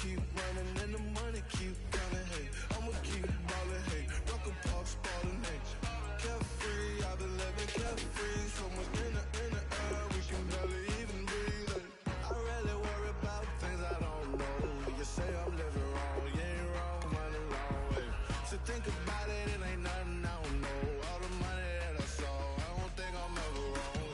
keep running and the money keep coming, hey. I'ma keep ballin', hey. Rock a pop, ballin', hey. Carefree, I've been living carefree. So much in the air, we can barely even breathe, hey. I really worry about things I don't know. You say I'm living wrong, you ain't wrong, running long, hey. So think about it, it ain't nothing I don't know. All the money that I saw, I don't think I'm ever wrong.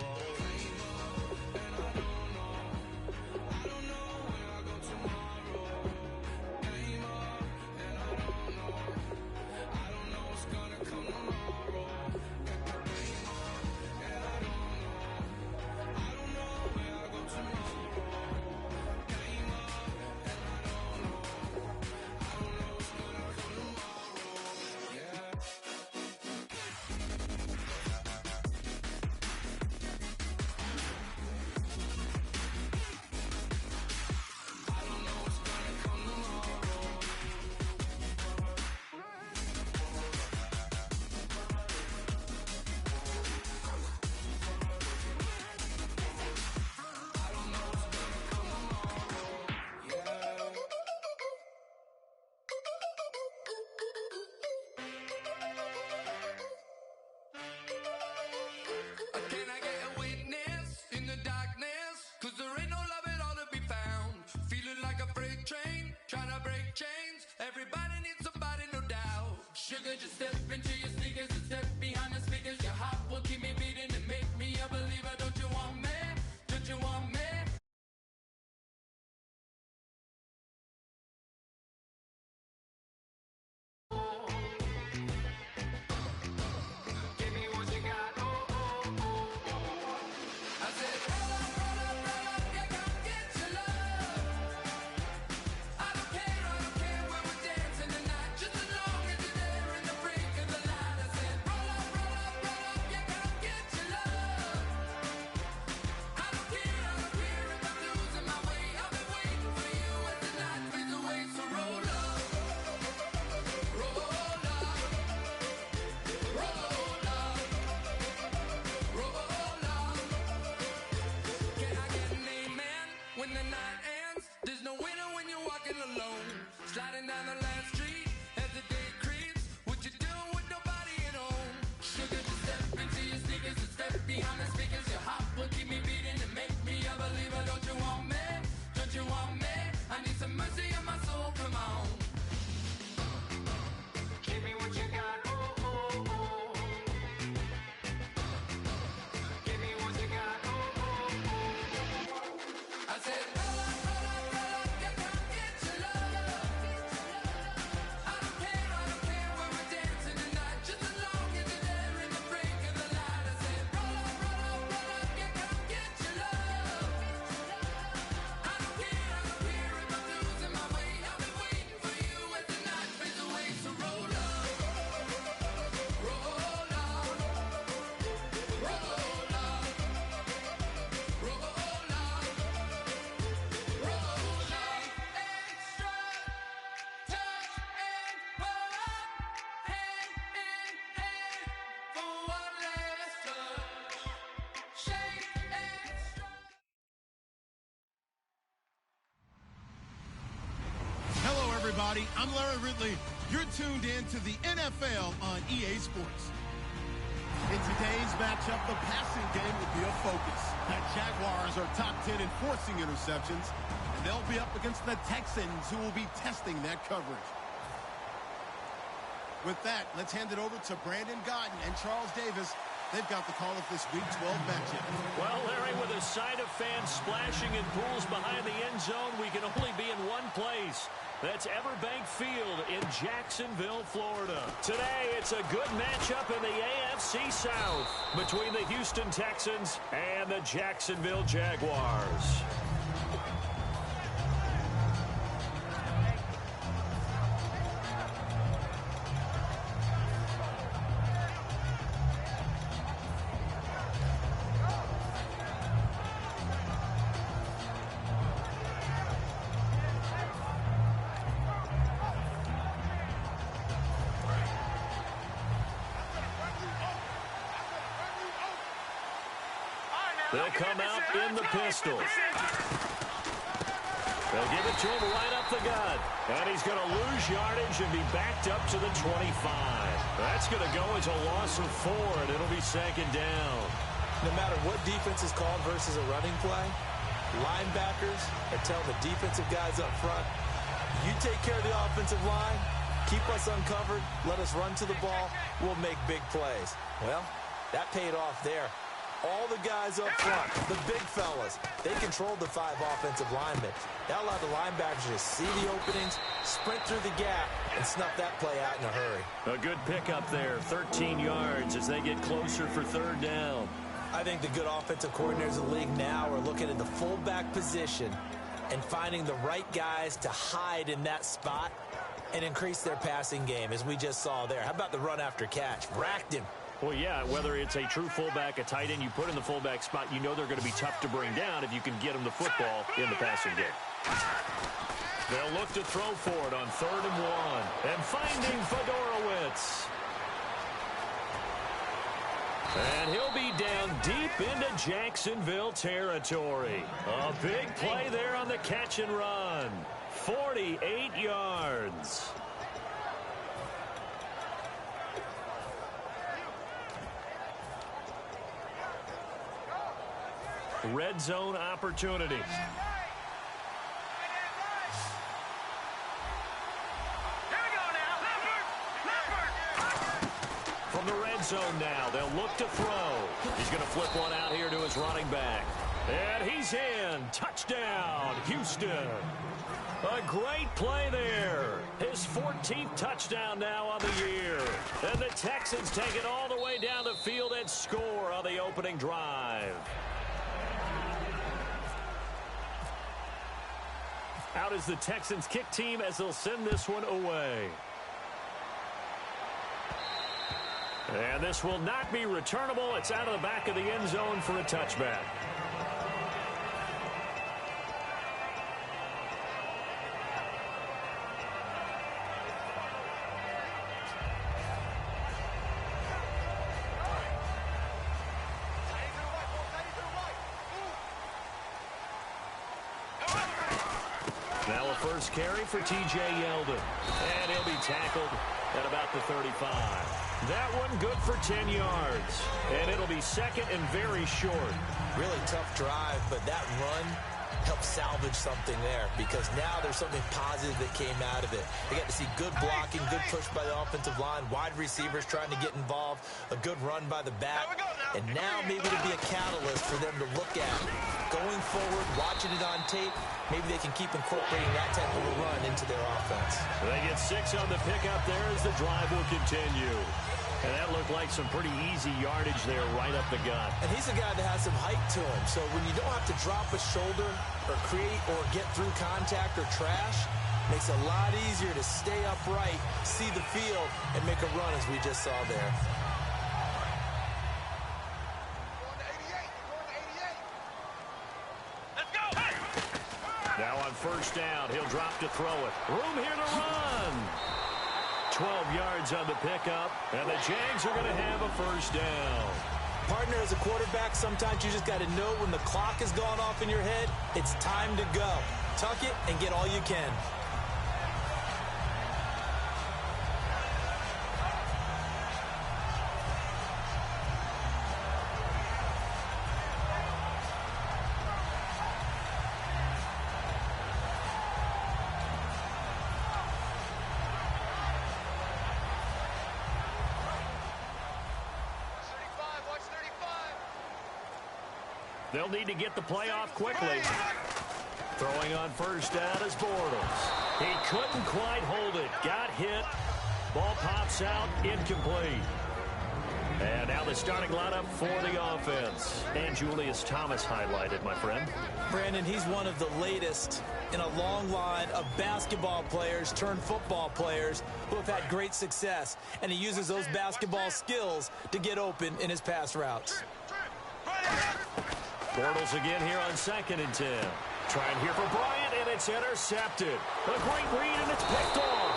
Everybody, I'm Larry Ridley. You're tuned in to the NFL on EA Sports. In today's matchup, the passing game will be a focus. The Jaguars are top 10 in forcing interceptions, and they'll be up against the Texans, who will be testing that coverage. With that, let's hand it over to Brandon Godden and Charles Davis. They've got the call of this Week 12 matchup. Well, Larry, with a sight of fans splashing in pools behind the end zone, we can only be in one place. That's Everbank Field in Jacksonville, Florida. Today, it's a good matchup in the AFC South between the Houston Texans and the Jacksonville Jaguars. They'll come out in the pistol. They'll give it to him right up the gut. And he's going to lose yardage and be backed up to the 25. That's going to go as a loss of 4, and it'll be second down. No matter what defense is called versus a running play, linebackers are telling the defensive guys up front, you take care of the offensive line, keep us uncovered, let us run to the ball, we'll make big plays. Well, that paid off there. All the guys up front, the big fellas, they controlled the 5 offensive linemen. That allowed the linebackers to see the openings, sprint through the gap, and snuff that play out in a hurry. A good pickup there, 13 yards as they get closer for third down. I think the good offensive coordinators in the league now are looking at the fullback position and finding the right guys to hide in that spot and increase their passing game, as we just saw there. How about the run after catch? Racked him. Well, yeah, whether it's a true fullback, a tight end, you put in the fullback spot, you know they're going to be tough to bring down if you can get them the football in the passing game. They'll look to throw for it on 3rd and 1. And finding Fedorowicz. And he'll be down deep into Jacksonville territory. A big play there on the catch and run. 48 yards. Red zone opportunity. From the red zone now, they'll look to throw. He's going to flip one out here to his running back. And he's in. Touchdown, Houston. A great play there. His 14th touchdown now on the year. And the Texans take it all the way down the field and score on the opening drive. Out is the Texans kick team as they'll send this one away. And this will not be returnable. It's out of the back of the end zone for a touchback. Now a first carry for T.J. Yeldon. And he'll be tackled at about the 35. That one good for 10 yards. And it'll be second and very short. Really tough drive, but that run helped salvage something there, because now there's something positive that came out of it. They got to see good blocking, good push by the offensive line, wide receivers trying to get involved, a good run by the back, and now maybe to be a catalyst for them to look at going forward, watching it on tape. Maybe they can keep incorporating that type of a run into their offense. They get 6 on the pickup there as the drive will continue. And that looked like some pretty easy yardage there right up the gut. And he's a guy that has some height to him. So when you don't have to drop a shoulder or create or get through contact or trash, makes it a lot easier to stay upright, see the field, and make a run as we just saw there. Now on first down, he'll drop to throw it. Room here to run. 12 yards on the pickup, and the Jags are going to have a first down. Partner, as a quarterback, sometimes you just got to know when the clock has gone off in your head, it's time to go. Tuck it and get all you can. They'll need to get the play off quickly. Throwing on first down is Bortles. He couldn't quite hold it. Got hit. Ball pops out. Incomplete. And now the starting lineup for the offense. And Julius Thomas highlighted, my friend. Brandon, he's one of the latest in a long line of basketball players turned football players who have had great success. And he uses those basketball skills to get open in his pass routes. Bortles again here on 2nd and 10. Trying here for Bryant, and it's intercepted. A great read, and it's picked off.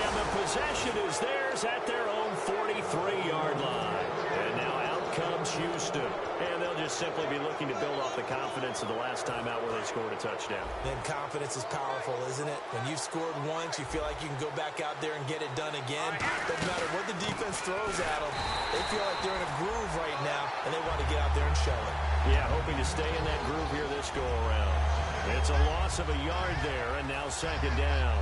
And the possession is theirs at their own 43-yard line. And now out comes Houston. And they'll just simply be looking to build off the confidence of the last time out where they scored a touchdown. Then confidence is powerful, isn't it? When you've scored once, you feel like you can go back out there and get it done again. Doesn't matter what the defense throws at them. They feel like they're in a groove right now, and they want to get out there and show it. Yeah, hoping to stay in that groove here this go-around. It's a loss of a yard there, and now second down.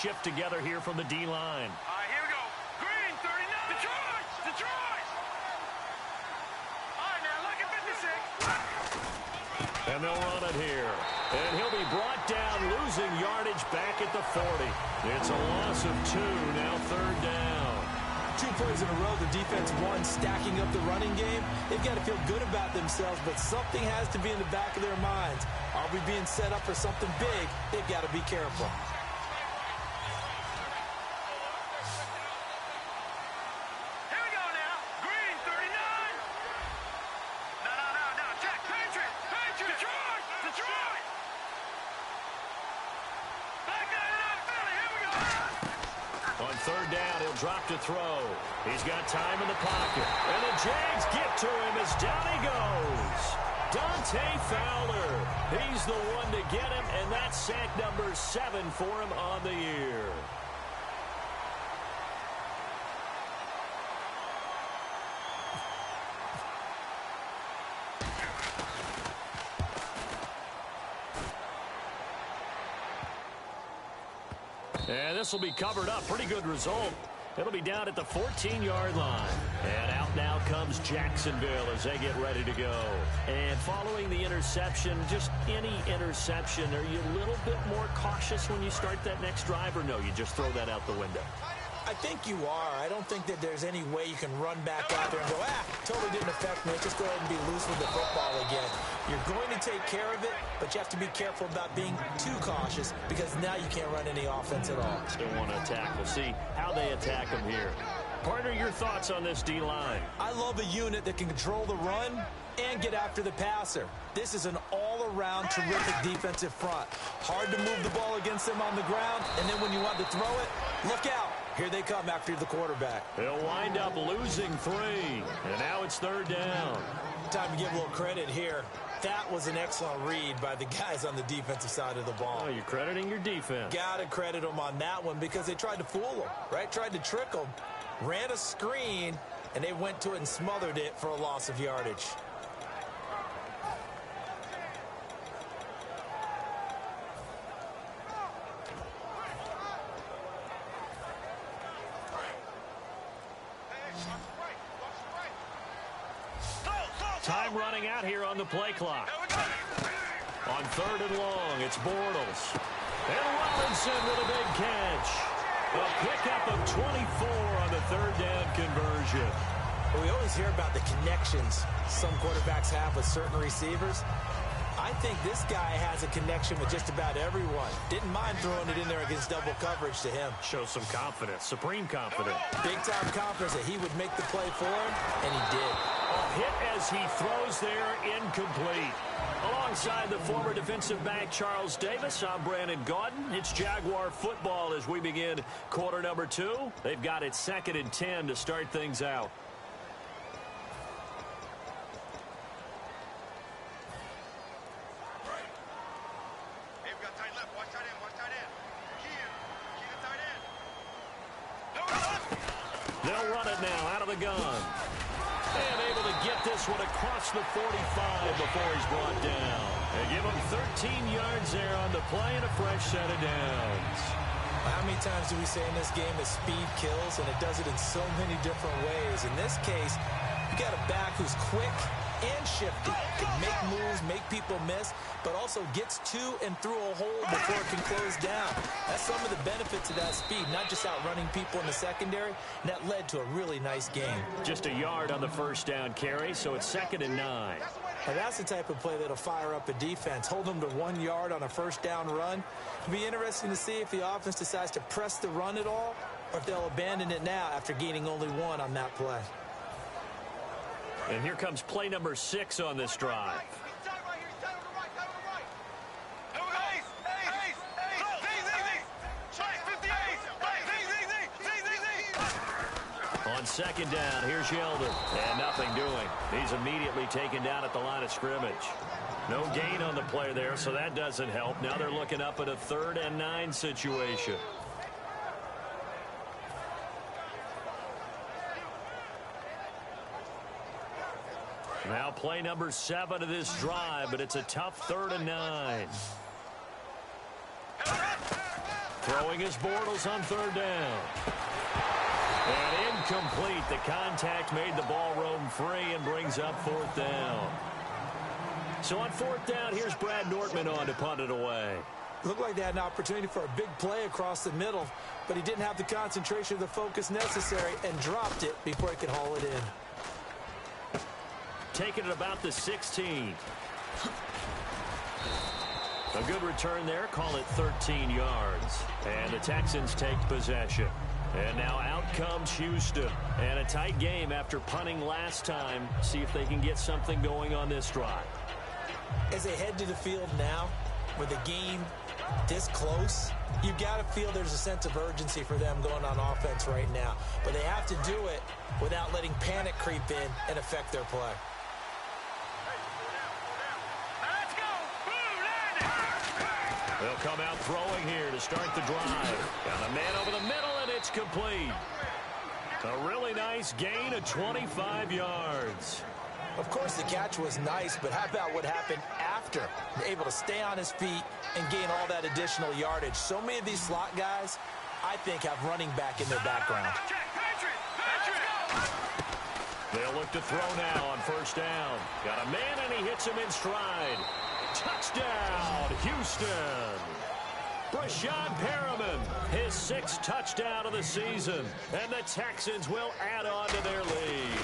Shift together here from the D-line. All right, here we go. Green, 39. Detroit! Detroit! All right, now look at 56. And they'll run it here. And he'll be brought down, losing yardage back at the 40. It's a loss of 2, now third down. 2 plays in a row, the defense won, stacking up the running game. They've got to feel good about themselves, but something has to be in the back of their minds. Are we being set up for something big? They've got to be careful. Third down, he'll drop to throw. He's got time in the pocket. And the Jags get to him as down he goes. Dante Fowler. He's the one to get him, and that's sack number 7 for him on the year. And this will be covered up. Pretty good result. It'll be down at the 14-yard line. And out now comes Jacksonville as they get ready to go. And following the interception, just any interception, are you a little bit more cautious when you start that next drive, or no, you just throw that out the window? I think you are. I don't think that there's any way you can run back out there and go, totally didn't affect me. Just go ahead and be loose with the football again. You're going to take care of it, but you have to be careful about being too cautious because now you can't run any offense at all. Still want to attack. We'll see how they attack them here. Partner, your thoughts on this D-line? I love a unit that can control the run and get after the passer. This is an all-around terrific defensive front. Hard to move the ball against them on the ground, and then when you want to throw it, look out. Here they come after the quarterback. They'll wind up losing 3, and now it's third down. Time to give a little credit here. That was an excellent read by the guys on the defensive side of the ball. Oh, you're crediting your defense. Got to credit them on that one because they tried to fool them, right? Tried to trick them. Ran a screen, and they went to it and smothered it for a loss of yardage. Time running out here on the play clock. On third and long, it's Bortles. And Robinson with a big catch. A pickup of 24 on the third down conversion. We always hear about the connections some quarterbacks have with certain receivers. I think this guy has a connection with just about everyone. Didn't mind throwing it in there against double coverage to him. Shows some confidence, supreme confidence. Big-time confidence that he would make the play for him, and he did. A hit as he throws there, incomplete. Alongside the former defensive back Charles Davis, I'm Brandon Gaudin. It's Jaguar football as we begin quarter number 2. They've got it 2nd and 10 to start things out. They'll run it now out of the gun. And able to get this one across the 45 before he's brought down. They give him 13 yards there on the play and a fresh set of downs. How many times do we say in this game that speed kills, and it does it in so many different ways? In this case, you got a back who's quick and shifty, can make moves, make people miss, but also gets to and through a hole before it can close down. That's some of the benefits of that speed, not just outrunning people in the secondary, and that led to a really nice game. Just a yard on the first down carry, so it's 2nd and 9. And that's the type of play that'll fire up a defense. Hold them to 1 yard on a first down run. It'll be interesting to see if the offense decides to press the run at all, or if they'll abandon it now after gaining only 1 on that play. And here comes play number 6 on this drive. On second down, here's Yeldon. And nothing doing. He's immediately taken down at the line of scrimmage. No gain on the play there, so that doesn't help. Now they're looking up at a 3rd and 9 situation. Now play number 7 of this drive, but it's a tough 3rd and 9. Throwing his Bortles on 3rd down. And incomplete. The contact made the ball roam free and brings up 4th down. So on 4th down, here's Brad Nortman on to punt it away. Looked like they had an opportunity for a big play across the middle, but he didn't have the concentration or the focus necessary and dropped it before he could haul it in. Taking it about the 16. A good return there. Call it 13 yards. And the Texans take possession. And now out comes Houston. And a tight game after punting last time. See if they can get something going on this drive. As they head to the field now, with the game this close, you've got to feel there's a sense of urgency for them going on offense right now. But they have to do it without letting panic creep in and affect their play. Let's go. They'll come out throwing here to start the drive. Got a man over the middle, and it's complete. A really nice gain of 25 yards. Of course, the catch was nice, but how about what happened after? Able to stay on his feet and gain all that additional yardage. So many of these slot guys, I think, have running back in their background. They'll look to throw now on 1st down. Got a man, and he hits him in stride. Touchdown, Houston. Brashad Perriman, his 6th touchdown of the season. And the Texans will add on to their lead.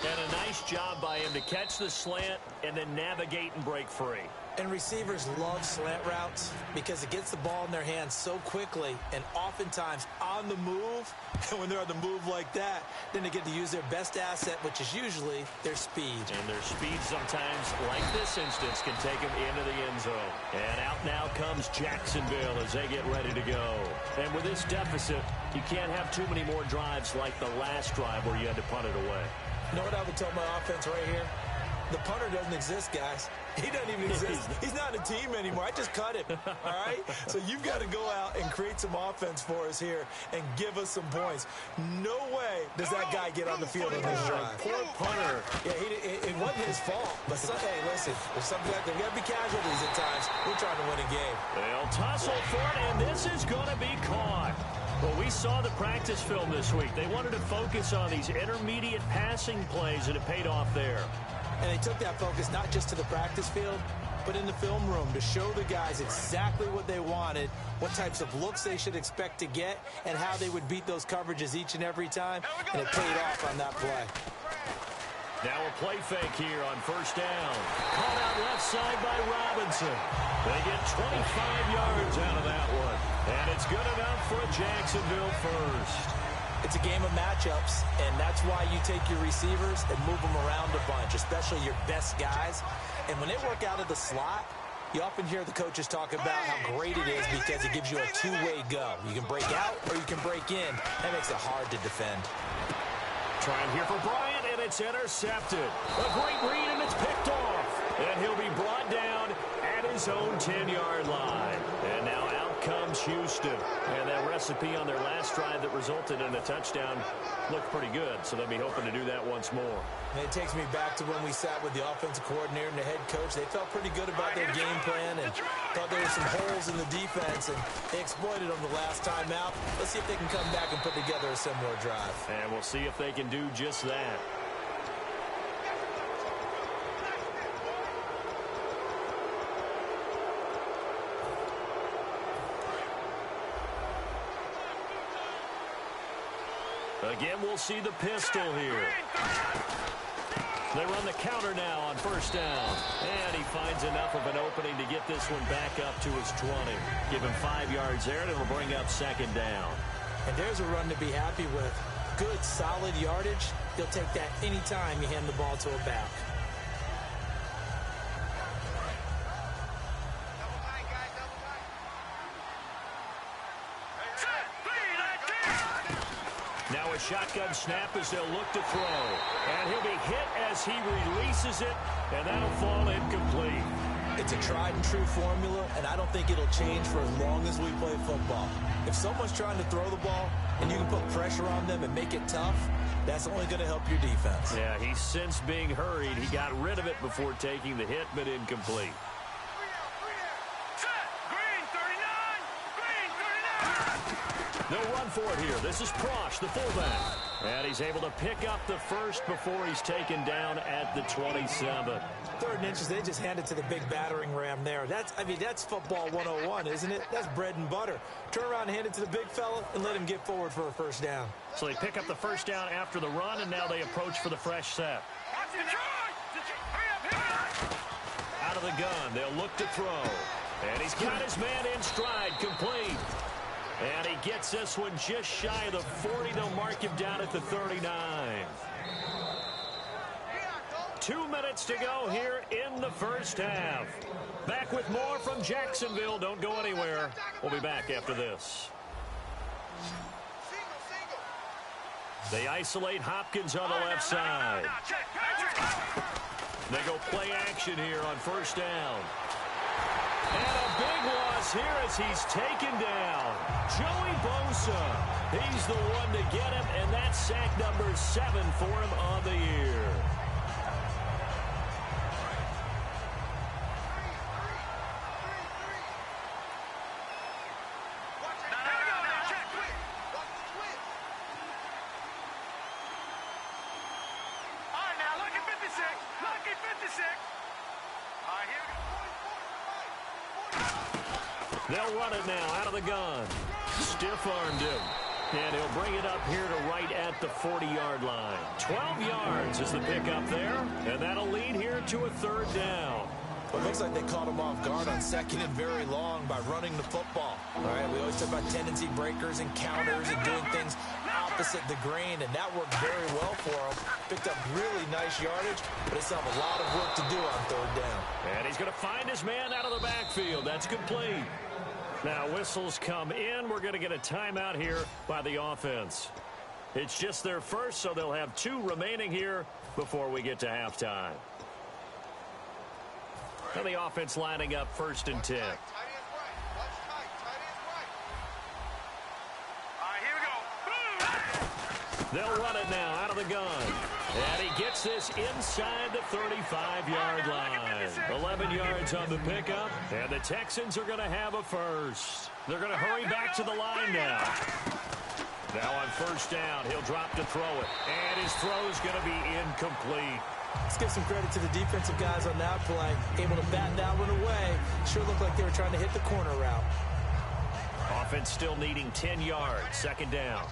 And a nice job by him to catch the slant and then navigate and break free. And receivers love slant routes because it gets the ball in their hands so quickly and oftentimes on the move. And when they're on the move like that, then they get to use their best asset, which is usually their speed. And their speed sometimes, like this instance, can take them into the end zone. And out now comes Jacksonville as they get ready to go. And with this deficit, you can't have too many more drives like the last drive where you had to punt it away. You know what I would tell my offense right here? The punter doesn't exist, guys. He doesn't even exist. He's not a team anymore. I just cut him, all right? So you've got to go out and create some offense for us here and give us some points. No way does that guy get on the field on this drive. Poor punter. Yeah, it wasn't his fault. But, hey, listen, there's got to be casualties at times. We're trying to win a game. They'll tussle for it, and this is going to be caught. Well, we saw the practice film this week. They wanted to focus on these intermediate passing plays, and it paid off there. And they took that focus not just to the practice field, but in the film room to show the guys exactly what they wanted, what types of looks they should expect to get, and how they would beat those coverages each and every time. And it paid off on that play. Now a play fake here on 1st down. Caught out left side by Robinson. They get 25 yards out of that one. And it's good enough for a Jacksonville first. It's a game of matchups, and that's why you take your receivers and move them around a bunch, especially your best guys. And when they work out of the slot, you often hear the coaches talk about how great it is because it gives you a two-way go. You can break out or you can break in. That makes it hard to defend. Trying here for Bryant, and it's intercepted. A great read, and it's picked off. And he'll be brought down at his own 10-yard line. And now out comes Houston. And that recipe on their last drive that resulted in a touchdown looked pretty good, so they'll be hoping to do that once more. And it takes me back to when we sat with the offensive coordinator and the head coach. They felt pretty good about their game plan and thought there were some holes in the defense, and they exploited them the last time out. Let's see if they can come back and put together a similar drive. And we'll see if they can do just that. Again, we'll see the pistol here. They run the counter now on 1st down. And he finds enough of an opening to get this one back up to his 20. Give him 5 yards there, and it'll bring up 2nd down. And there's a run to be happy with. Good, solid yardage. He'll take that anytime you hand the ball to a back. Now a shotgun snap as they'll look to throw. And he'll be hit as he releases it, and that'll fall incomplete. It's a tried-and-true formula, and I don't think it'll change for as long as we play football. If someone's trying to throw the ball and you can put pressure on them and make it tough, that's only going to help your defense. Yeah, he's since being hurried. He got rid of it before taking the hit, but incomplete. They'll run for it here. This is Prosh, the fullback. And he's able to pick up the first before he's taken down at the 27. 3rd and inches, they just hand it to the big battering ram there. That's football 101, isn't it? That's bread and butter. Turn around and hand it to the big fella and let him get forward for a first down. So they pick up the first down after the run, and now they approach for the fresh set. Out of the gun, they'll look to throw. And he's got his man in stride, complete. And he gets this one just shy of the 40. They'll mark him down at the 39. 2 minutes to go here in the first half. Back with more from Jacksonville. Don't go anywhere. We'll be back after this. They isolate Hopkins on the left side. They go play action here on first down. And a big loss here as he's taken down. Joey Bosa. He's the one to get him, and that's sack number 7 for him on the year. They'll run it now out of the gun. Stiff-armed him. And he'll bring it up here to right at the 40-yard line. 12 yards is the pickup there. And that'll lead here to a 3rd down. Well, it looks like they caught him off guard on 2nd and very long by running the football. All right, we always talk about tendency breakers and counters and doing things opposite the grain, and that worked very well for him. Picked up really nice yardage, but they still have a lot of work to do on 3rd down. And he's going to find his man out of the backfield. That's complete. Now whistles come in. We're going to get a timeout here by the offense. It's just their first, so they'll have 2 remaining here before we get to halftime. And the offense lining up 1st and 10. They'll run it now out of the gun. And he gets this inside the 35-yard line. 11 yards on the pickup. And the Texans are going to have a first. They're going to hurry back to the line now. Now on 1st down, he'll drop to throw it. And his throw is going to be incomplete. Let's give some credit to the defensive guys on that play. Able to bat that one away. Sure looked like they were trying to hit the corner route. Offense still needing 10 yards. 2nd down.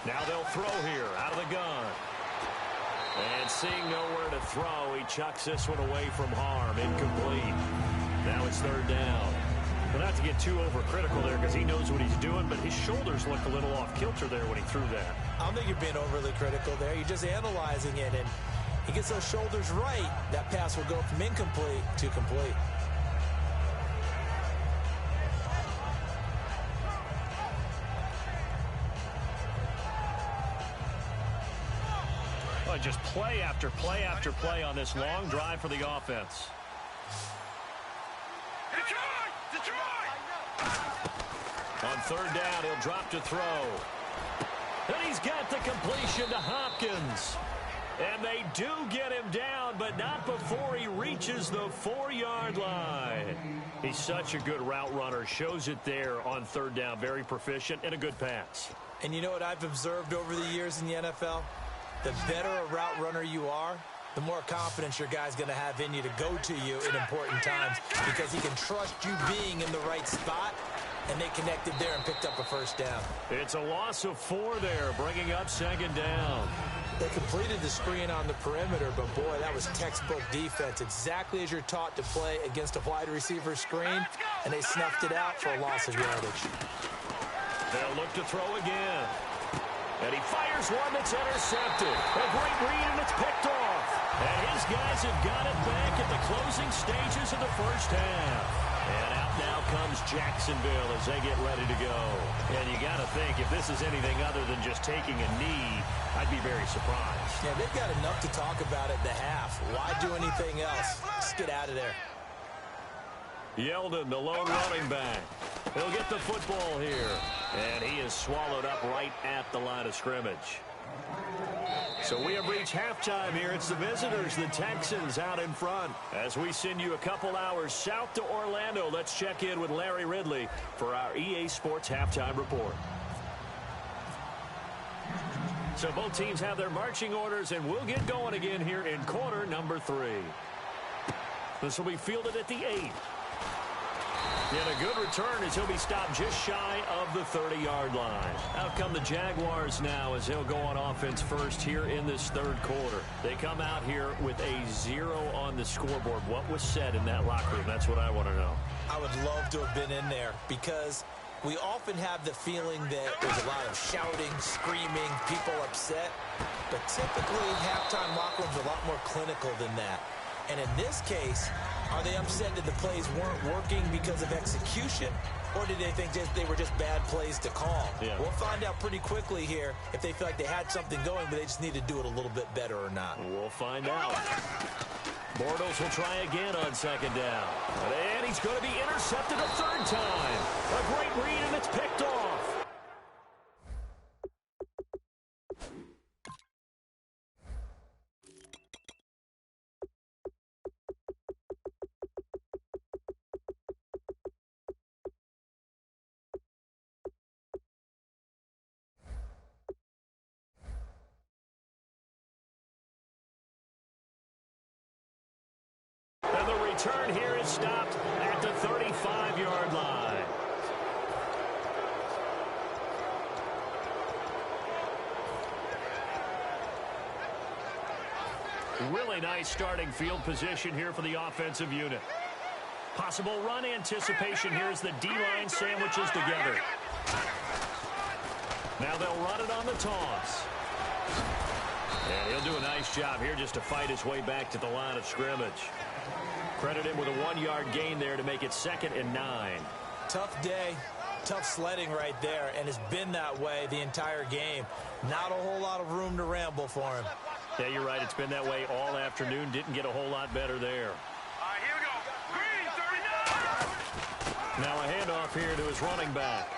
Now they'll throw here out of the gun. And seeing nowhere to throw, he chucks this one away from harm. Incomplete. Now it's 3rd down. Well, not to get too overcritical there because he knows what he's doing, but his shoulders look a little off kilter there when he threw that. I don't think you're being overly critical there. You're just analyzing it, and he gets those shoulders right. That pass will go from incomplete to complete. Well, just play after play after play on this long drive for the offense. On 3rd down, he'll drop to throw. And he's got the completion to Hopkins. And they do get him down, but not before he reaches the 4-yard line. He's such a good route runner. Shows it there on 3rd down. Very proficient and a good pass. And you know what I've observed over the years in the NFL? The better a route runner you are, the more confidence your guy's going to have in you to go to you in important times because he can trust you being in the right spot. And they connected there and picked up a 1st down. It's a loss of 4 there, bringing up 2nd down. They completed the screen on the perimeter, but boy, that was textbook defense. Exactly as you're taught to play against a wide receiver screen, and they snuffed it out for a loss of yardage. They'll look to throw again. And he fires one that's intercepted. A great read, and it's picked off. And his guys have got it back at the closing stages of the 1st half. And out now comes Jacksonville as they get ready to go. And you got to think, if this is anything other than just taking a knee, I'd be very surprised. Yeah, they've got enough to talk about at the half. Why do anything else? Just get out of there. Yeldon, the lone running back. He'll get the football here. And he is swallowed up right at the line of scrimmage. So we have reached halftime here. It's the visitors, the Texans, out in front. As we send you a couple hours south to Orlando, let's check in with Larry Ridley for our EA Sports Halftime Report. So both teams have their marching orders, and we'll get going again here in quarter number 3. This will be fielded at the 8. And a good return as he'll be stopped just shy of the 30-yard line. Out come the Jaguars now as they'll go on offense first here in this third quarter. They come out here with a 0 on the scoreboard. What was said in that locker room? That's what I want to know. I would love to have been in there because we often have the feeling that there's a lot of shouting, screaming, people upset. But typically, halftime locker rooms are a lot more clinical than that. And in this case, are they upset that the plays weren't working because of execution, or did they think they were just bad plays to call? Yeah. We'll find out pretty quickly here if they feel like they had something going, but they just need to do it a little bit better or not. We'll find out. Bortles will try again on second down. And he's going to be intercepted a third time. A great read, and it's picked off. And the return here is stopped at the 35-yard line. Really nice starting field position here for the offensive unit. Possible run anticipation here as the D-line sandwiches together. Now they'll run it on the toss. And he'll do a nice job here just to fight his way back to the line of scrimmage. Credit him with a 1-yard gain there to make it 2nd and 9. Tough day, tough sledding right there, and it's been that way the entire game. Not a whole lot of room to ramble for him. Yeah, you're right. It's been that way all afternoon. Didn't get a whole lot better there. All right, here we go. Green, 39! Now a handoff here to his running back.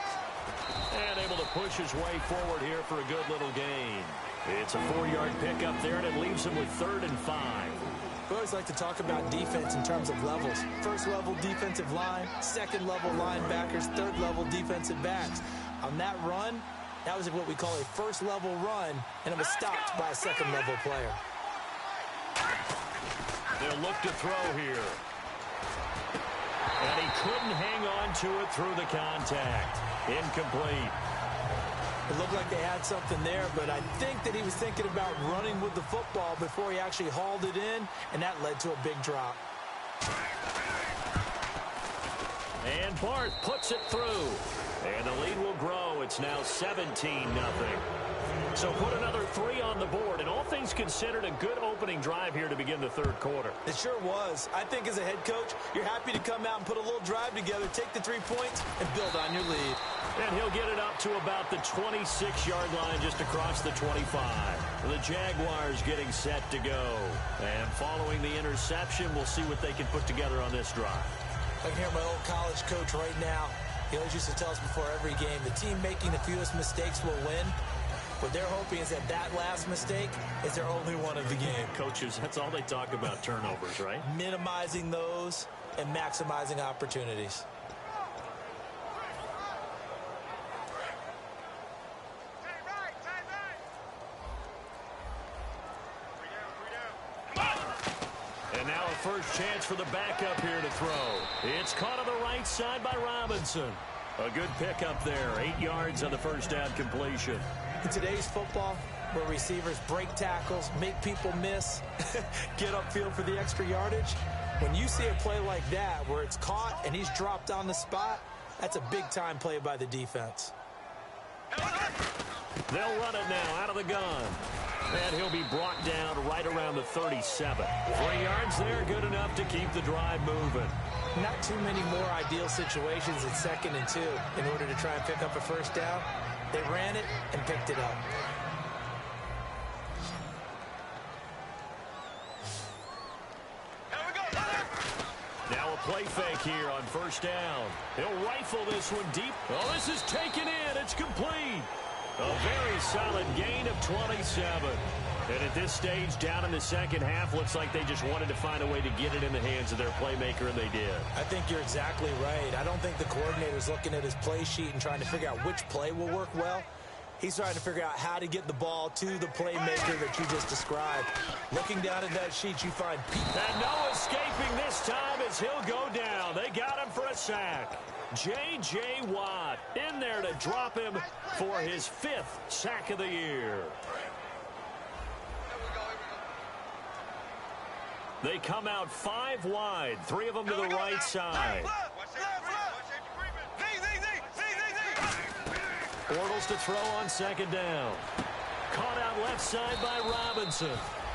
And able to push his way forward here for a good little gain. It's a 4-yard pickup there, and it leaves him with 3rd and 5. We always like to talk about defense in terms of levels. First level defensive line, second level linebackers, third level defensive backs. On that run, that was what we call a first level run, and it was stopped by a second level player. They'll look to throw here. And he couldn't hang on to it through the contact. Incomplete. It looked like they had something there, but I think that he was thinking about running with the football before he actually hauled it in, and that led to a big drop. And Barth puts it through. And the lead will grow. It's now 17-0. So put another 3 on the board. And all things considered, a good opening drive here to begin the third quarter. It sure was. I think as a head coach, you're happy to come out and put a little drive together, take the 3 points, and build on your lead. And he'll get it up to about the 26-yard line just across the 25. The Jaguars getting set to go. And following the interception, we'll see what they can put together on this drive. I can hear my old college coach right now. He always used to tell us before every game, the team making the fewest mistakes will win. What they're hoping is that that last mistake is their only one of the game. Coaches, that's all they talk about, turnovers, right? Minimizing those and maximizing opportunities. And now a first chance for the backup here to throw. It's caught on the right side by Robinson. A good pickup there. 8 yards on the first down completion. In today's football, where receivers break tackles, make people miss, get upfield for the extra yardage, when you see a play like that where it's caught and he's dropped on the spot, that's a big-time play by the defense. They'll run it now out of the gun. And he'll be brought down right around the 37. 3 yards there, good enough to keep the drive moving. Not too many more ideal situations at 2nd and 2 in order to try and pick up a first down. They ran it and picked it up. Now a play fake here on first down. He'll rifle this one deep. Oh, this is taken in. It's complete. A very solid gain of 27. And at this stage, down in the second half, looks like they just wanted to find a way to get it in the hands of their playmaker, and they did. I think you're exactly right. I don't think the coordinator's looking at his play sheet and trying to figure out which play will work well. He's trying to figure out how to get the ball to the playmaker that you just described. Looking down at that sheet, you find Pete. And no escaping this time as he'll go down. They got him for a sack. J.J. Watt in there to drop him for his 5th sack of the year. They come out 5 wide, 3 of them to the right side. Bortles to throw on 2nd down. Caught out left side by Robinson.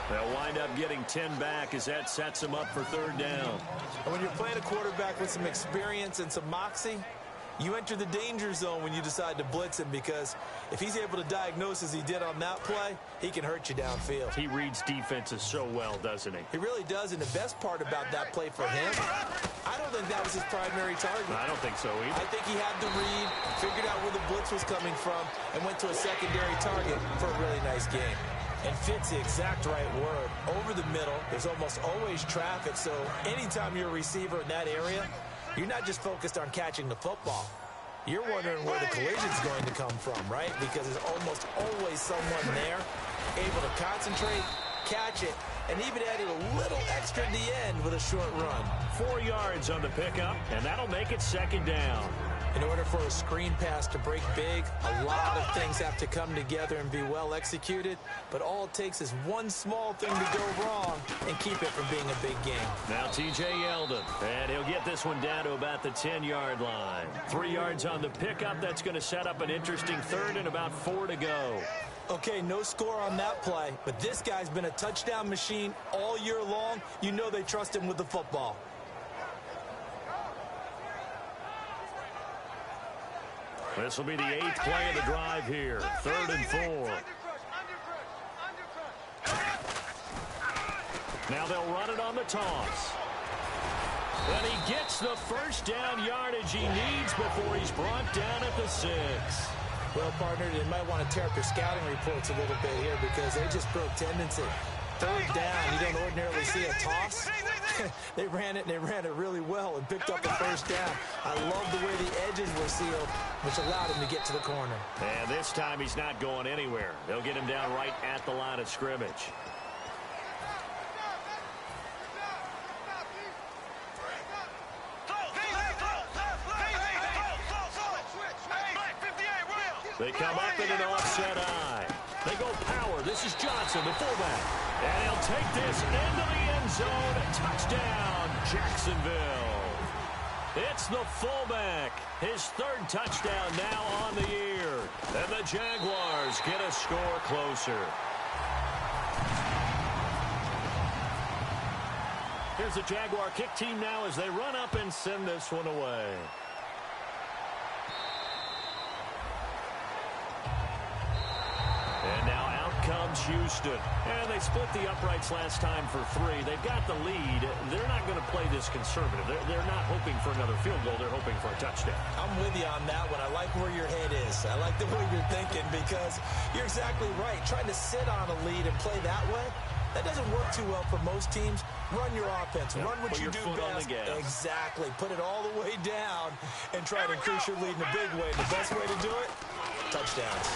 They'll wind up getting 10 back as that sets them up for 3rd down. And when you're playing a quarterback with some experience and some moxie, you enter the danger zone when you decide to blitz him, because if he's able to diagnose as he did on that play, he can hurt you downfield. He reads defenses so well, doesn't he? He really does, and the best part about that play for him, I don't think that was his primary target. I don't think so either. I think he had the read, figured out where the blitz was coming from, and went to a secondary target for a really nice game. And fits the exact right word. Over the middle, there's almost always traffic, so anytime you're a receiver in that area, you're not just focused on catching the football. You're wondering where the collision's going to come from, right? Because there's almost always someone there able to concentrate, catch it, and even added a little extra at the end with a short run. 4 yards on the pickup, and that'll make it 2nd down. In order for a screen pass to break big, a lot of things have to come together and be well executed, but all it takes is one small thing to go wrong and keep it from being a big game. Now T.J. Yeldon, and he'll get this one down to about the 10-yard line. 3 yards on the pickup. That's going to set up an interesting 3rd and about 4 to go. Okay, no score on that play, but this guy's been a touchdown machine all year long. You know they trust him with the football. This will be the 8th play of the drive here. 3rd and 4. Now they'll run it on the toss. And he gets the first down yardage he needs before he's brought down at the 6. Well, partner, they might want to tear up their scouting reports a little bit here because they just broke tendency. 3rd down, you don't ordinarily see a toss. They ran it, and they ran it really well and picked up the first down. I love the way the edges were sealed, which allowed him to get to the corner. And this time he's not going anywhere. They'll get him down right at the line of scrimmage. They come up in an offset eye. They go power. This is Johnson, the fullback. And he'll take this into the end zone. Touchdown, Jacksonville. It's the fullback. His 3rd touchdown now on the year. And the Jaguars get a score closer. Here's the Jaguar kick team now as they run up and send this one away. And now out comes Houston. And they split the uprights last time for 3. They've got the lead. They're not going to play this conservative. They're not hoping for another field goal. They're hoping for a touchdown. I'm with you on that one. I like where your head is. I like the way you're thinking because you're exactly right. Trying to sit on a lead and play that way, that doesn't work too well for most teams. Run your offense. Run what you do best. Exactly. Put it all the way down and try to increase your lead in a big way. The best way to do it, touchdowns.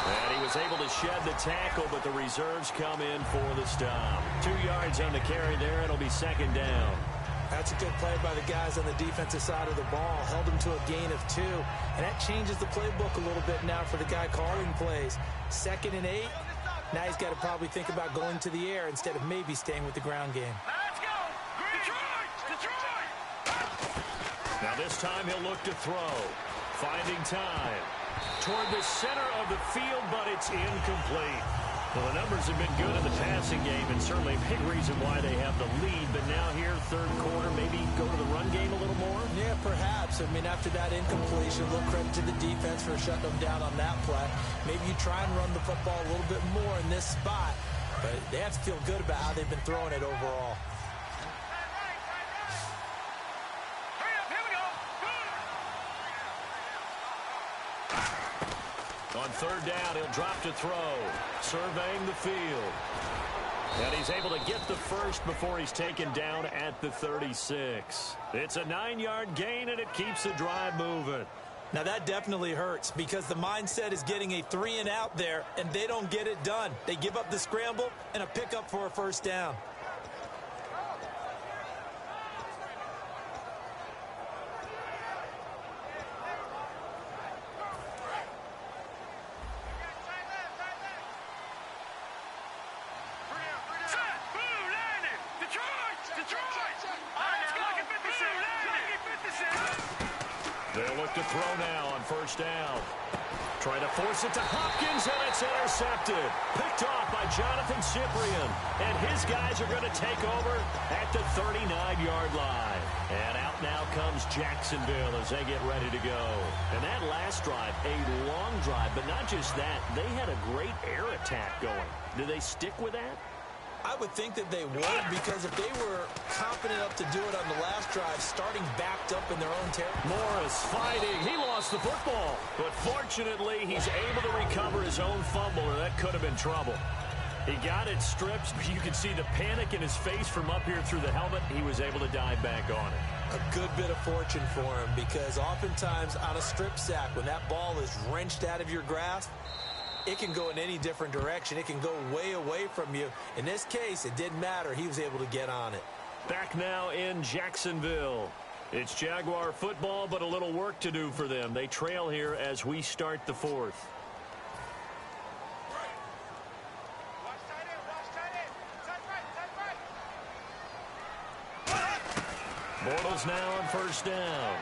And he was able to shed the tackle, but the reserves come in for the stop. 2 yards on the carry there. It'll be 2nd down. That's a good play by the guys on the defensive side of the ball. Held him to a gain of 2. And that changes the playbook a little bit now for the guy calling plays. 2nd and 8. Now he's got to probably think about going to the air instead of maybe staying with the ground game. Let's go! Detroit! Now this time he'll look to throw. Finding time. toward the center of the field, but it's incomplete. Well, the numbers have been good in the passing game, and certainly a big reason why they have the lead. But now here, third quarter, maybe go to the run game a little more? Yeah, perhaps. I mean, after that incompletion, a little credit to the defense for shutting them down on that play. Maybe you try and run the football a little bit more in this spot. But they have to feel good about how they've been throwing it overall. On third down, he'll drop to throw, surveying the field. And he's able to get the first before he's taken down at the 36. It's a 9-yard gain, and it keeps the drive moving. Now, that definitely hurts because the mindset is getting a 3-and-out there, and they don't get it done. They give up the scramble and a pickup for a first down. They'll look to throw now on first down. Trying to force it to Hopkins, and it's intercepted. Picked off by Jonathan Cyprien. And his guys are going to take over at the 39-yard line. And out now comes Jacksonville as they get ready to go. And that last drive, a long drive, but not just that. They had a great air attack going. Do they stick with that? I would think that they would, because if they were confident enough to do it on the last drive, starting backed up in their own territory. Morris fighting. He lost the football. But fortunately, he's able to recover his own fumble, or that could have been trouble. He got it stripped. You can see the panic in his face from up here through the helmet. He was able to dive back on it. A good bit of fortune for him, because oftentimes on a strip sack, when that ball is wrenched out of your grasp, it can go in any different direction. It can go way away from you. In this case, it didn't matter. He was able to get on it. Back now in Jacksonville. It's Jaguar football, but a little work to do for them. They trail here as we start the fourth. Bortles now on first down.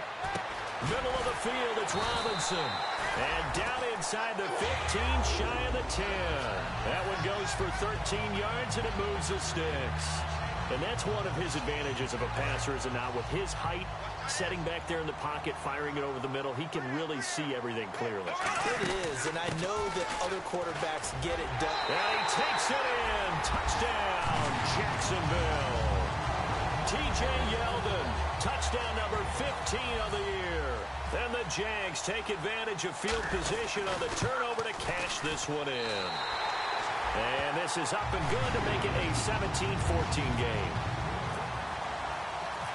Middle of the field, it's Robinson. And down inside the 15, shy of the 10. That one goes for 13 yards, and it moves the sticks. And that's one of his advantages of a passer, is it not? With his height, setting back there in the pocket, firing it over the middle, he can really see everything clearly. It is, and I know that other quarterbacks get it done. And he takes it in. Touchdown, Jacksonville. T.J. Yeldon, touchdown number 15 of the year. Then the Jags take advantage of field position on the turnover to cash this one in. And this is up and good to make it a 17-14 game.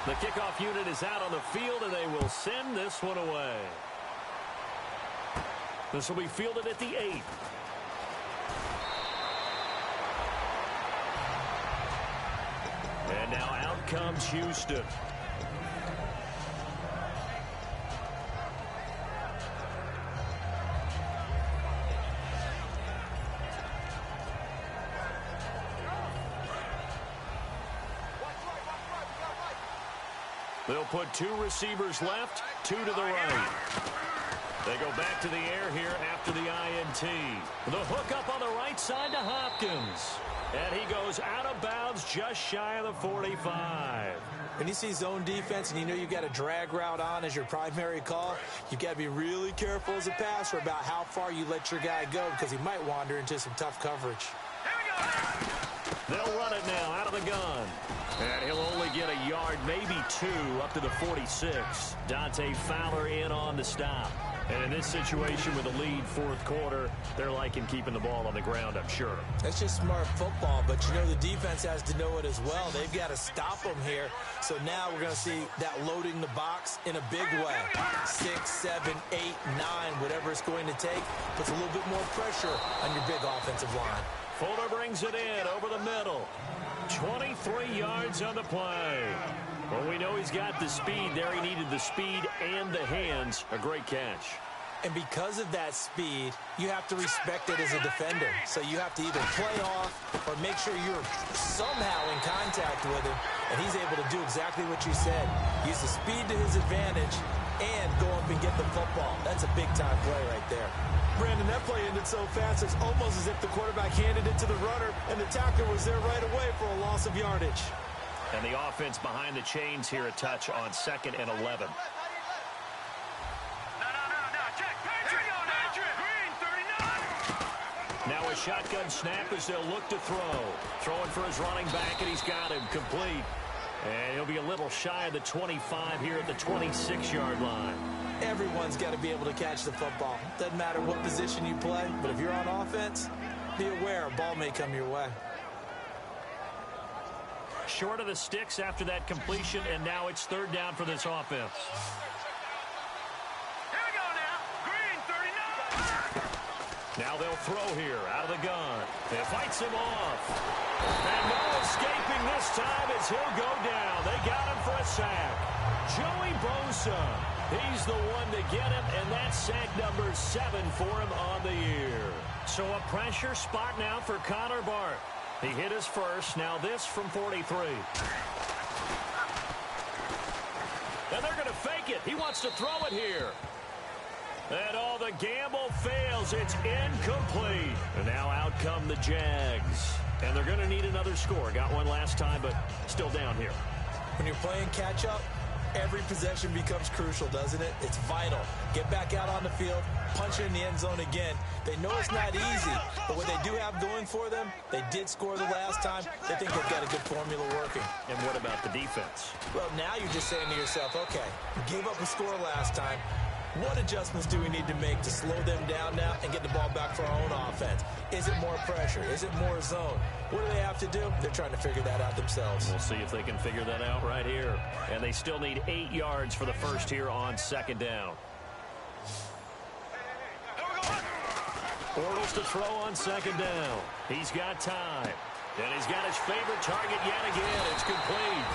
The kickoff unit is out on the field, and they will send this one away. This will be fielded at the 8. And now out comes Houston. They'll put 2 receivers left, 2 to the right. They go back to the air here after the INT. The hook up on the right side to Hopkins. And he goes out of bounds just shy of the 45. When you see zone defense and you know you've got a drag route on as your primary call, you've got to be really careful as a passer about how far you let your guy go, because he might wander into some tough coverage. They'll run it now out of the gun. And he'll only get a yard, maybe 2, up to the 46. Dante Fowler in on the stop. And in this situation with a lead fourth quarter, they're liking keeping the ball on the ground, I'm sure. That's just smart football, but you know the defense has to know it as well. They've got to stop them here. So now we're going to see that loading the box in a big way. 6, 7, 8, 9, whatever it's going to take, puts a little bit more pressure on your big offensive line. Fuller brings it in over the middle. 23 yards on the play. Well, we know he's got the speed there. He needed the speed and the hands. A great catch. And because of that speed, you have to respect it as a defender. So you have to either play off or make sure you're somehow in contact with him. And he's able to do exactly what you said. Use the speed to his advantage and go on up and get the football. That's a big-time play right there. Brandon, that play ended so fast, it's almost as if the quarterback handed it to the runner, and the tackler was there right away for a loss of yardage. And the offense behind the chains here, a touch on 2nd and 11. Now a shotgun snap as they'll look to throw. Throwing for his running back, and he's got him complete. And he'll be a little shy of the 25 here at the 26-yard line. Everyone's got to be able to catch the football. Doesn't matter what position you play, but if you're on offense, be aware a ball may come your way. Short of the sticks after that completion, and now it's 3rd down for this offense. Here we go now. Green, 39. Now they'll throw here out of the gun. It fights him off. And no escaping this time as he'll go down. They got him for a sack. Joey Bosa. He's the one to get him, and that's sack number 7 for him on the year. So a pressure spot now for Connor Bart. He hit his first. Now this from 43. And they're going to fake it. He wants to throw it here. And all the gamble fails. It's incomplete. And now out come the Jags. And they're going to need another score. Got one last time, but still down here. When you're playing catch-up, every possession becomes crucial, doesn't it? It's vital. Get back out on the field, punch it in the end zone again. They know it's not easy, but what they do have going for them, they did score the last time. They think they've got a good formula working. And what about the defense? Well, now you're just saying to yourself, okay, gave up a score last time. What adjustments do we need to make to slow them down now and get the ball back for our own offense? Is it more pressure? Is it more zone? What do they have to do? They're trying to figure that out themselves. We'll see if they can figure that out right here. And they still need 8 yards for the first here on 2nd down. Bortles to throw on 2nd down. He's got time. And he's got his favorite target yet again. It's complete.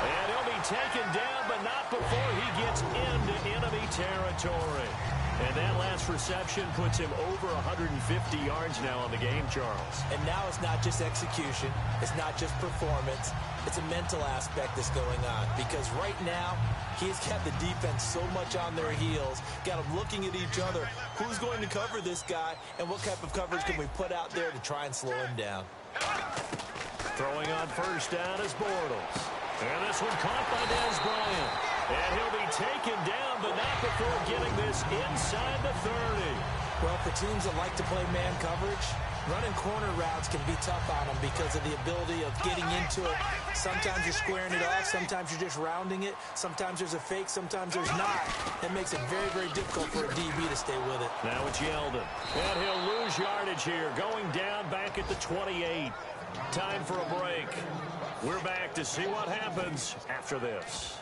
And he'll be taken down, but not before he gets into enemy territory. And that last reception puts him over 150 yards now on the game, Charles. And now it's not just execution. It's not just performance. It's a mental aspect that's going on. Because right now, he's got the defense so much on their heels, got them looking at each other. Who's going to cover this guy, and what type of coverage can we put out there to try and slow him down? Throwing on 1st down is Bortles. And this one caught by Dez Bryant. And he'll be taken down, but not before getting this inside the 30. Well, for teams that like to play man coverage, running corner routes can be tough on them because of the ability of getting into it. Sometimes you're squaring it off. Sometimes you're just rounding it. Sometimes there's a fake. Sometimes there's not. That makes it very, very difficult for a DB to stay with it. Now it's Yeldon. And he'll lose yardage here, going down back at the 28. Time for a break. We're back to see what happens after this.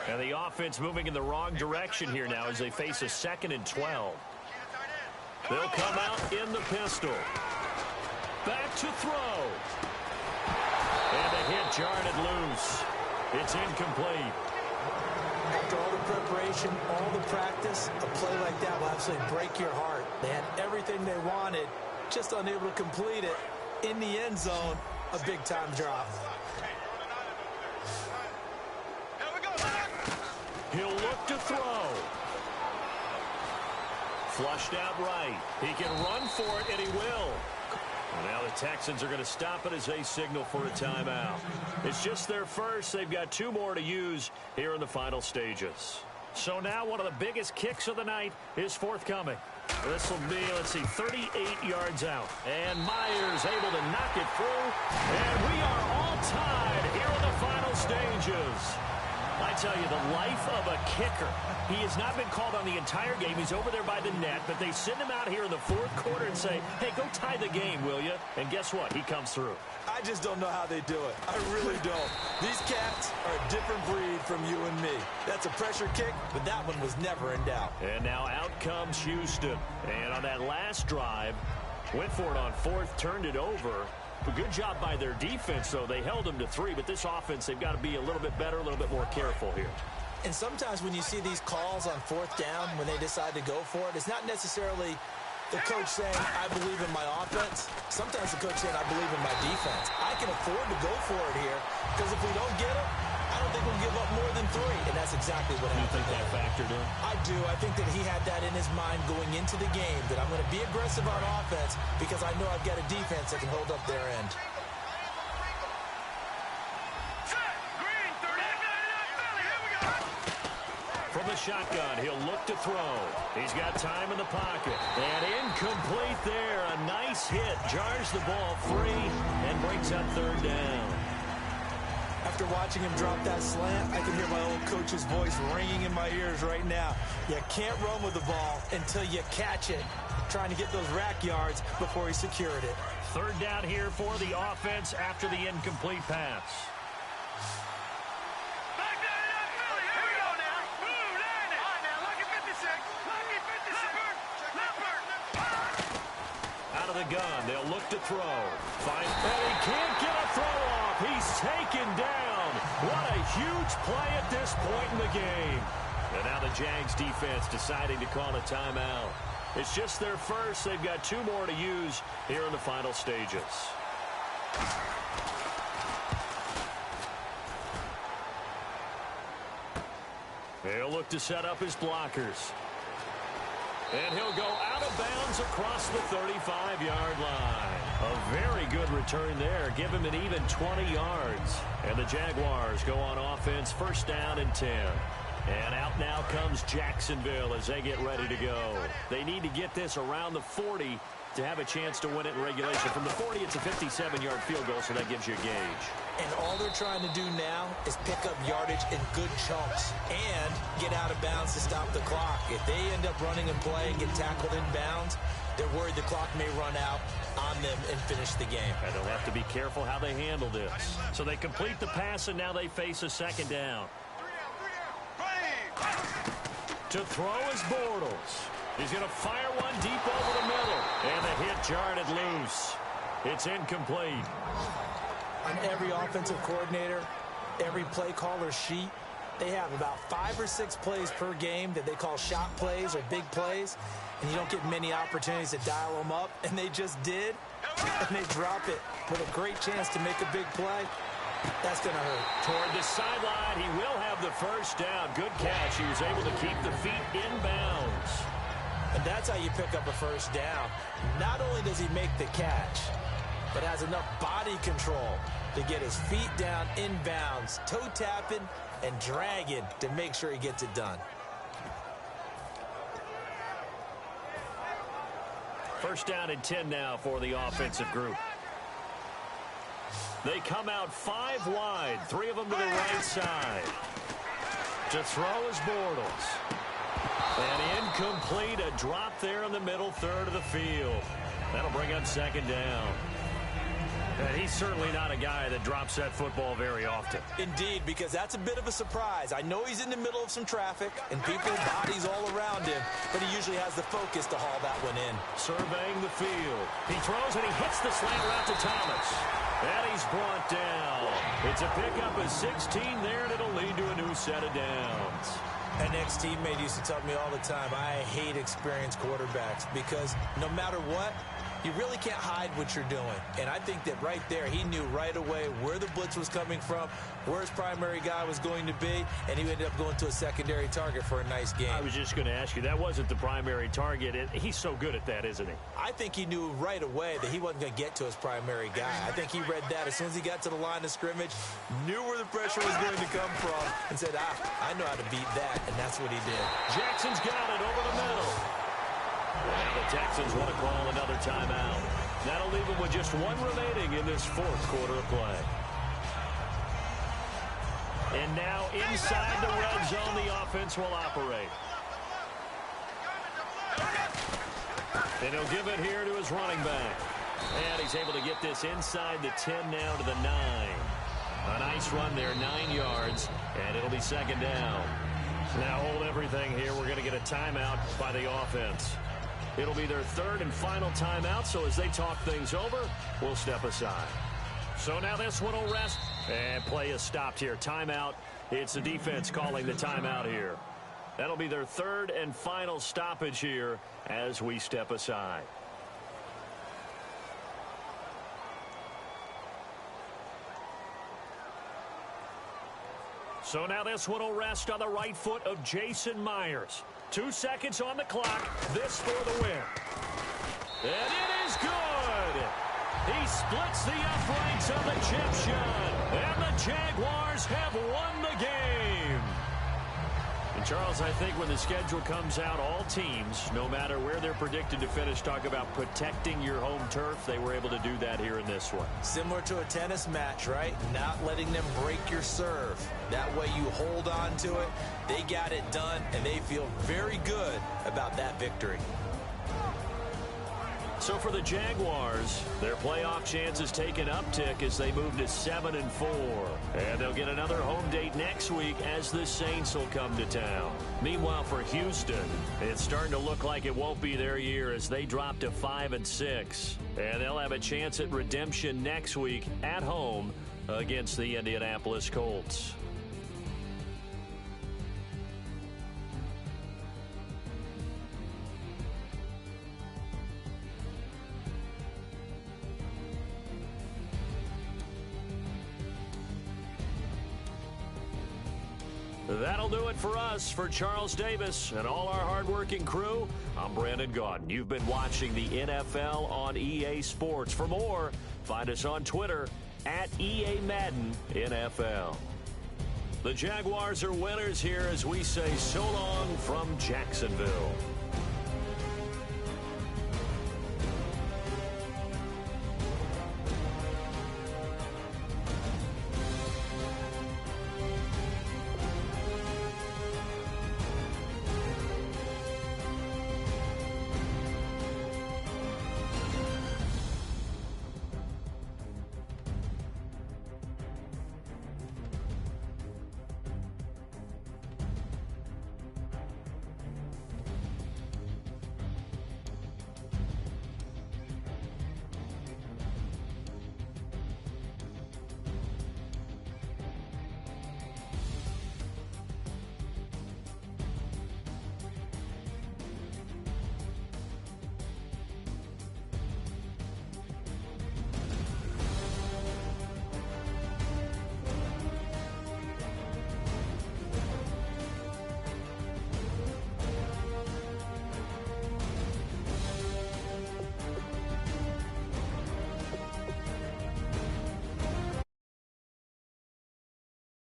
And the offense moving in the wrong direction here now as they face a 2nd and 12. They'll come out in the pistol. Back to throw. And the hit jarred it loose. It's incomplete. After all the preparation, all the practice, a play like that will absolutely break your heart. They had everything they wanted, just unable to complete it. In the end zone, a big-time drop. He'll look to throw. Flushed out right. He can run for it, and he will. And now the Texans are going to stop it as they signal for a timeout. It's just their first. They've got 2 more to use here in the final stages. So now one of the biggest kicks of the night is forthcoming. This will be, 38 yards out. And Myers able to knock it through. And we are all tied here in the final stages. I tell you, the life of a kicker. He has not been called on the entire game. He's over there by the net, but they send him out here in the 4th quarter and say, hey, go tie the game, will you? And guess what? He comes through. I just don't know how they do it. I really don't. These cats are a different breed from you and me. That's a pressure kick, but that one was never in doubt. And now out comes Houston. And on that last drive, went for it on 4th, turned it over. A good job by their defense, though. They held them to 3, but this offense, they've got to be a little bit better, a little bit more careful here. And sometimes when you see these calls on 4th down, when they decide to go for it, it's not necessarily The coach saying, I believe in my offense. Sometimes the coach saying, I believe in my defense. I can afford to go for it here because if we don't get it, I don't think we'll give up more than 3. And that's exactly what happened. You think that factored in? I do. I think that he had that in his mind going into the game, that I'm going to be aggressive on offense because I know I've got a defense that can hold up their end. From the shotgun, he'll look to throw. He's got time in the pocket. And incomplete there. A nice hit. Jars the ball free and brings up 3rd down. After watching him drop that slant, I can hear my old coach's voice ringing in my ears right now. You can't run with the ball until you catch it. Trying to get those rack yards before he secured it. 3rd down here for the offense after the incomplete pass. Out of the gun, they'll look to throw. And he can't get a throw off. He's taken down. What a huge play at this point in the game. And now the Jags defense deciding to call a timeout. It's just their first. They've got 2 more to use here in the final stages. He'll look to set up his blockers. And he'll go out of bounds across the 35-yard line. A very good return there. Give him an even 20 yards. And the Jaguars go on offense, 1st down and 10. And out now comes Jacksonville as they get ready to go. They need to get this around the 40 to have a chance to win it in regulation. From the 40, it's a 57-yard field goal, so that gives you a gauge. And all they're trying to do now is pick up yardage in good chunks and get out of bounds to stop the clock. If they end up running a play and get tackled in bounds, they're worried the clock may run out on them and finish the game. And they'll have to be careful how they handle this. So they complete the pass, and now they face a 2nd down. To throw is Bortles. He's going to fire one deep over the middle. And the hit jarred it loose. It's incomplete. On every offensive coordinator, every play caller sheet, they have about 5 or 6 plays per game that they call shot plays or big plays. And you don't get many opportunities to dial them up. And they just did. And they drop it with a great chance to make a big play. That's going to hurt. Toward the sideline, he will have the 1st down. Good catch. He was able to keep the feet in bounds. And that's how you pick up a 1st down. Not only does he make the catch, but has enough body control to get his feet down in bounds, toe tapping and dragging to make sure he gets it done. 1st down and 10 now for the offensive group. They come out 5 wide, 3 of them to the right side. To throw is Bortles. And incomplete, a drop there in the middle 3rd of the field. That'll bring up 2nd down. And he's certainly not a guy that drops that football very often. Indeed, because that's a bit of a surprise. I know he's in the middle of some traffic and people, bodies all around him, but he usually has the focus to haul that one in. Surveying the field. He throws and he hits the slant route to Thomas. And he's brought down. It's a pickup of 16 there, and it'll lead to a new set of downs. An ex-teammate used to tell me all the time, I hate experienced quarterbacks because no matter what, you really can't hide what you're doing. And I think that right there, he knew right away where the blitz was coming from, where his primary guy was going to be, and he ended up going to a secondary target for a nice game. I was just going to ask you, that wasn't the primary target. He's so good at that, isn't he? I think he knew right away that he wasn't going to get to his primary guy. I think he read that as soon as he got to the line of scrimmage, knew where the pressure was going to come from, and said, I know how to beat that, and that's what he did. Jackson's got it over the middle. Now the Texans want to call another timeout. That'll leave them with just 1 remaining in this 4th quarter of play. And now inside the red zone, the offense will operate. And he'll give it here to his running back. And he's able to get this inside the 10 now to the 9. A nice run there, 9 yards, and it'll be 2nd down. Now hold everything here. We're going to get a timeout by the offense. It'll be their 3rd and final timeout, so as they talk things over, we'll step aside. So now this one will rest, and play is stopped here. Timeout. It's the defense calling the timeout here. That'll be their third and final stoppage here as we step aside. So now this one will rest on the right foot of Jason Myers. 2 seconds on the clock. This for the win. And it is good. He splits the uprights of the chip shot. And the Jaguars have won the game. And Charles, I think when the schedule comes out, all teams, no matter where they're predicted to finish, talk about protecting your home turf. They were able to do that here in this one. Similar to a tennis match, right? Not letting them break your serve. That way you hold on to it. They got it done, and they feel very good about that victory. So for the Jaguars, their playoff chances take an uptick as they move to 7-4. And they'll get another home date next week as the Saints will come to town. Meanwhile, for Houston, it's starting to look like it won't be their year as they drop to 5-6. And they'll have a chance at redemption next week at home against the Indianapolis Colts. That'll do it for us. For Charles Davis and all our hardworking crew, I'm Brandon Gaudin. You've been watching the NFL on EA Sports. For more, find us on Twitter at EA Madden NFL. The Jaguars are winners here as we say so long from Jacksonville.